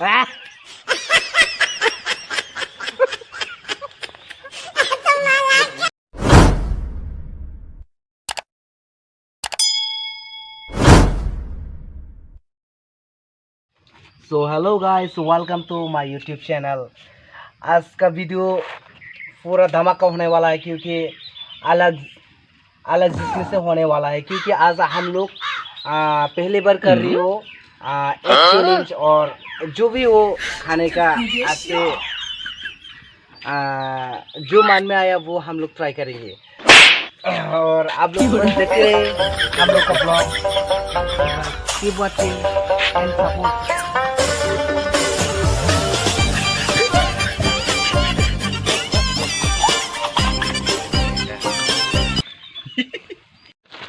Ah. So hello guys, welcome to my YouTube channel. आज का video पूरा धमाका होने वाला है क्योंकि अलग अलग जिसमें से होने वाला है क्योंकि आज हम लोग पहली बार कर रही हो एक चैलेंज और जो भी वो खाने का आज से जो मन में आया वो हम लोग ट्राई करेंगे और आप लोग देखते रहे हम लोग का blog. Keep watching and support.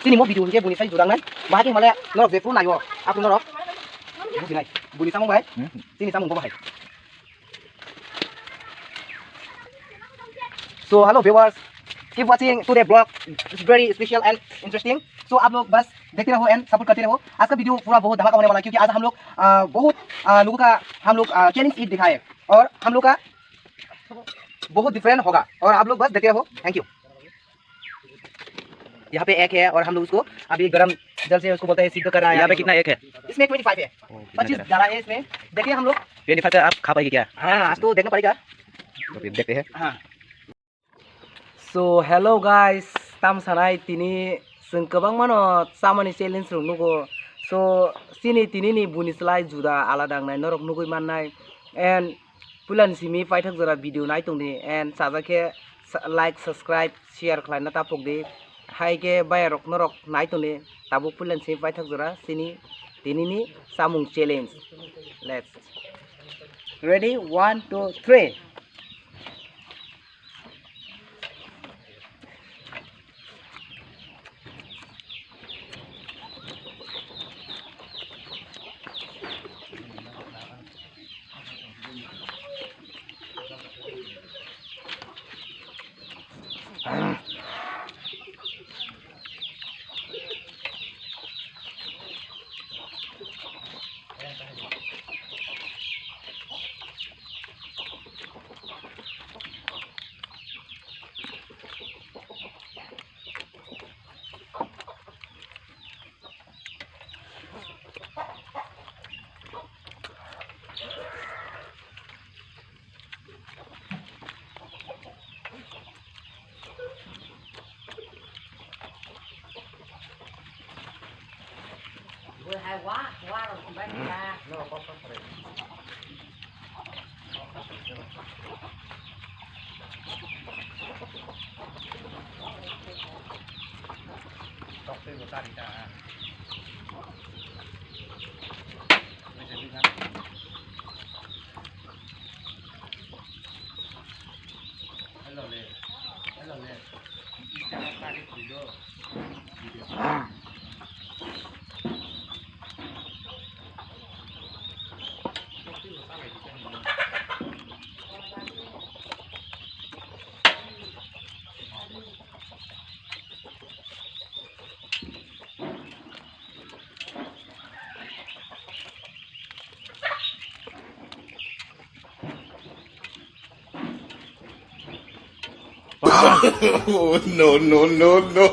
Sini mau video bunyi saya jurang kan, bahaya malah norok befu nayo, aku norok, bunyi naik, bunyi sama bahaya, sini sama bahaya. So hello viewers, keep watching today vlog, it's very special and interesting. So आप लोग बस देखते रहो and support करते रहो। आज का video पूरा बहुत धमाका होने वाला है क्योंकि आज हम लोग बहुत लोगों का हम लोग चैलेंज ईट दिखाए और हम लोग का बहुत डिफरेंट होगा और आप लोग बस देखते रहो। Thank you. यहाँ पे एक है और हम लोग उसको अभी गरम जल से उसको बोलते हैं सिद्ध कर रहा है। यहाँ पे कितना एक है? इसमें 25 है, 25 डाला है इसमें। देखिए हम लोग 25 आप खा पाएंगे क्या? हाँ आज तो देखना पड़ेगा, तो फिर देखते हैं। हाँ सो हेलो गाइस, ताम सानाय तिनी जों गोबां मानो सामानि चेलेन्ज नुगो सो सिनि तिनि बुनिस्लाय जुदा आलादा नाय नरक नुगै माननाय एंड पुलान सिमी फाइथक जरा वीडियो नाय तंदि एंड साजाके लाइक सब्सक्राइब शेयर खालायना तापकदि हाय के बाय रक नरक नाय तंदि ताबो पुलान सिमी फाइथक जरा सिनि तिनि सामुं challenge. Let's ready 1 2 3। Vừa hay quá rồi cũng bán ra. Nó có phải. Tóc tới của ta đi ta. Bây giờ đi ra. Hello le. Hello le. Kita tarik video. Oh, no, no, no, no.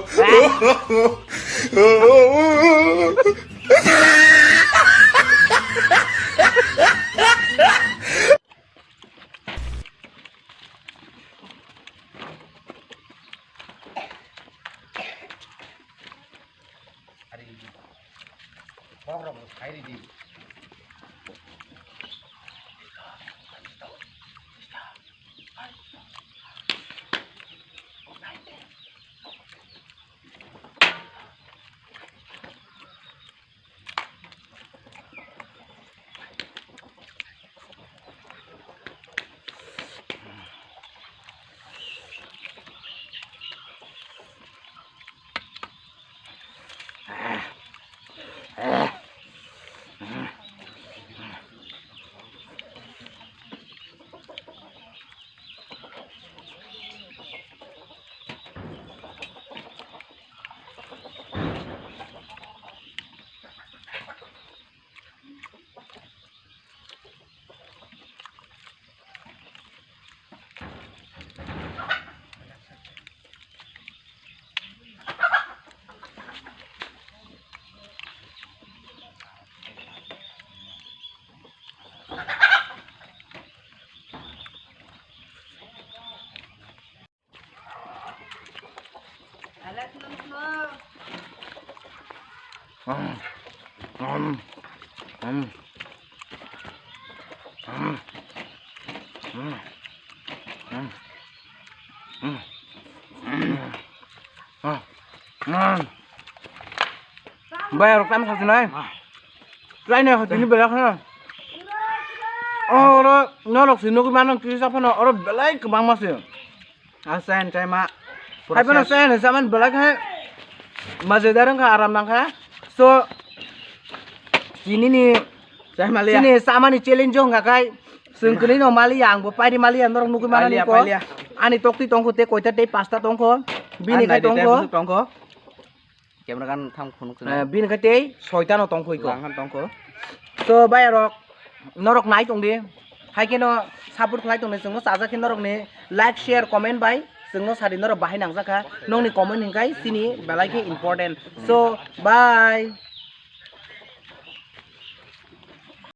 Bayar kan khas này. Cái này thì bây giờ ha. Ora norok sino cái mana kiri siapa no ora belai ke bang masih. Asen cai mak. Hai pernah sen zaman belai kan mazedaran ka aram nang ka. So sini ni Saya Malia. sini sama ni challenge jong kai. Sengkini no mali yang bo pai di mali norok nuku mana ni ko. Ani tokti tongko te koita te pasta tongko. Bini kai tongko. Tongko. Kamera kan tham khunu khunu. Bini kai te soita no tongko iko. Langhan tongko. So bayar norok naik tong di. Hai keno support khlai tong ni sengno saja kin norok ni like share comment bai sengno sadi norok bahai nang jaka nong ni comment hingkai sini belai ke important. So bye.